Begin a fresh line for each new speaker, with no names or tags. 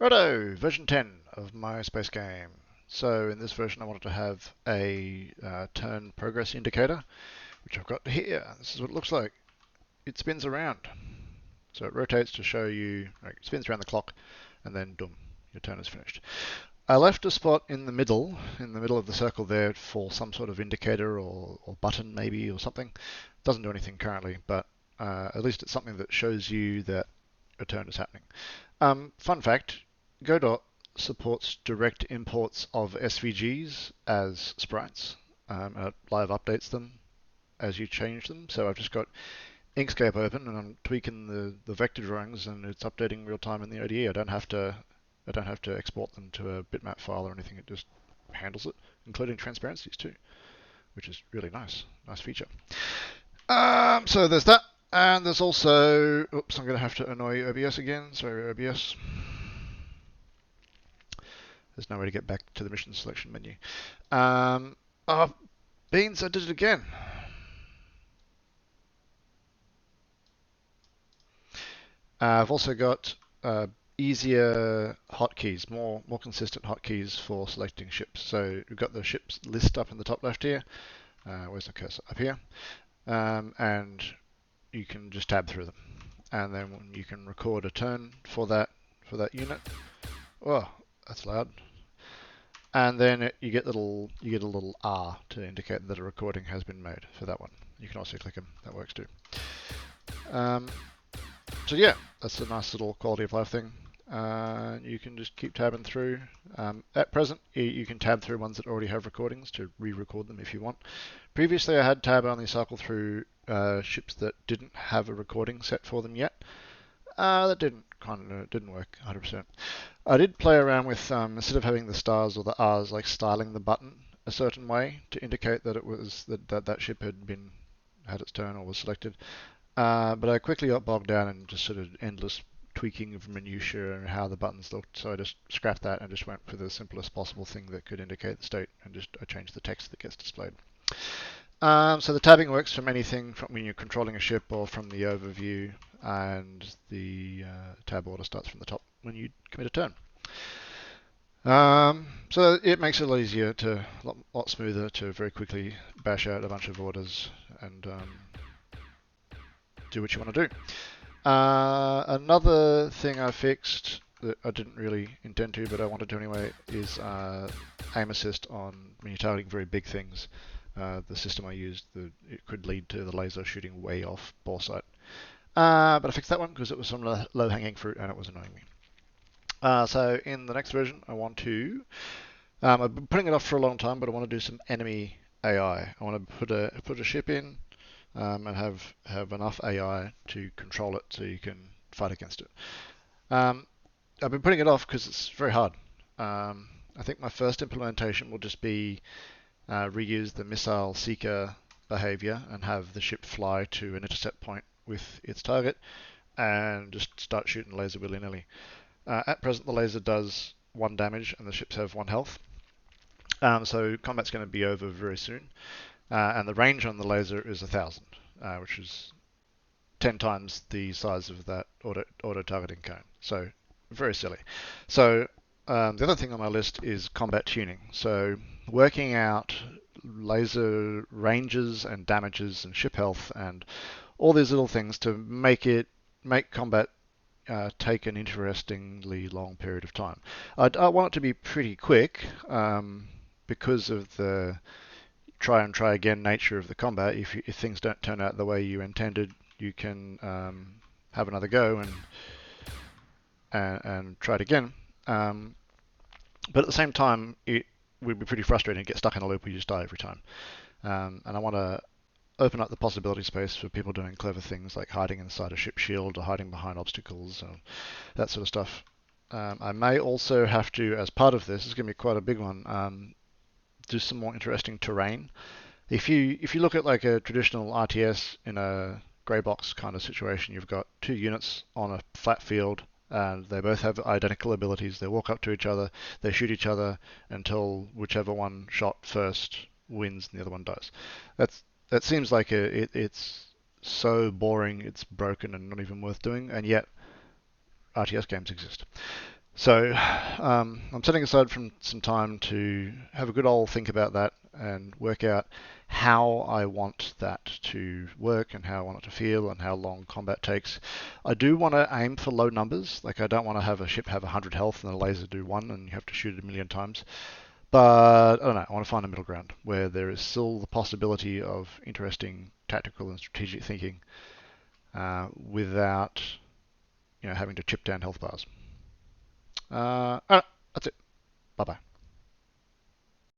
Righto, version 10 of my space game. So in this version I wanted to have a turn progress indicator, which I've got here. This is what it looks like. It spins around. So it rotates to show you, it spins around the clock, and then boom, your turn is finished. I left a spot in the middle of the circle there for some sort of indicator or button maybe or something. Doesn't do anything currently, but at least it's something that shows you that a turn is happening. Fun fact, Godot supports direct imports of SVGs as sprites. It live updates them as you change them. So I've just got Inkscape open and I'm tweaking the vector drawings and it's updating real time in the IDE. I don't have to export them to a bitmap file or anything. It just handles it, including transparencies too, which is really nice. Nice feature. So there's that. And there's also, oops, I'm going to have to annoy OBS again. Sorry, OBS. There's no way to get back to the mission selection menu. Oh, beans, I did it again. I've also got easier hotkeys, more consistent hotkeys for selecting ships. So we've got the ships list up in the top left here. Where's the cursor? Up here. And you can just tab through them. And then you can record a turn for that unit. Oh, that's loud. And then you get a little R to indicate that a recording has been made for that one. You can also click them. That works too. So yeah, that's a nice little quality of life thing. You can just keep tabbing through. At present, you can tab through ones that already have recordings to re-record them if you want. Previously, I had tab only cycle through ships that didn't have a recording set for them yet. That didn't work 100%. I did play around with instead of having the stars or the R's, like styling the button a certain way to indicate that it was that ship had its turn or was selected. But I quickly got bogged down in just sort of endless tweaking of minutiae and how the buttons looked, so I just scrapped that and just went for the simplest possible thing that could indicate the state, and I changed the text that gets displayed. So the tabbing works from anything from when you're controlling a ship or from the overview, and the tab order starts from the top when you commit a turn. So it makes it a lot easier lot smoother to very quickly bash out a bunch of orders and do what you want to do. Another thing I fixed that I didn't really intend to, but I wanted to anyway, is aim assist on when you're targeting very big things. The system I used, it could lead to the laser shooting way off bore sight. But I fixed that one because it was some low-hanging fruit and it was annoying me. So in the next version, I want to. I've been putting it off for a long time, but I want to do some enemy AI. I want to put a ship in and have enough AI to control it so you can fight against it. I've been putting it off because it's very hard. I think my first implementation will just be reuse the missile seeker behavior and have the ship fly to an intercept point with its target and just start shooting laser willy-nilly. At present, the laser does 1 damage and the ships have 1 health. So combat's going to be over very soon. And the range on the laser is 1,000, which is 10 times the size of that auto-targeting cone. So very silly. So the other thing on my list is combat tuning. So working out laser ranges and damages and ship health and all these little things to make combat take an interestingly long period of time. I want it to be pretty quick because of the try and try again nature of the combat. If things don't turn out the way you intended, you can have another go and try it again. But at the same time, it would be pretty frustrating to get stuck in a loop where you just die every time. And I want to open up the possibility space for people doing clever things like hiding inside a ship shield or hiding behind obstacles, that sort of stuff. I may also have to, as part of this, it's going to be quite a big one, do some more interesting terrain. If you look at like a traditional RTS in a grey box kind of situation, you've got 2 units on a flat field and they both have identical abilities. They walk up to each other, they shoot each other until whichever one shot first wins and the other one dies. That seems like it's so boring, it's broken and not even worth doing, and yet RTS games exist. So I'm setting aside from some time to have a good old think about that and work out how I want that to work and how I want it to feel and how long combat takes. I do want to aim for low numbers. Like I don't want to have a ship have 100 health and a laser do 1 and you have to shoot it a million times. But I don't know, I want to find a middle ground where there is still the possibility of interesting tactical and strategic thinking without having to chip down health bars. All right, that's it. Bye bye.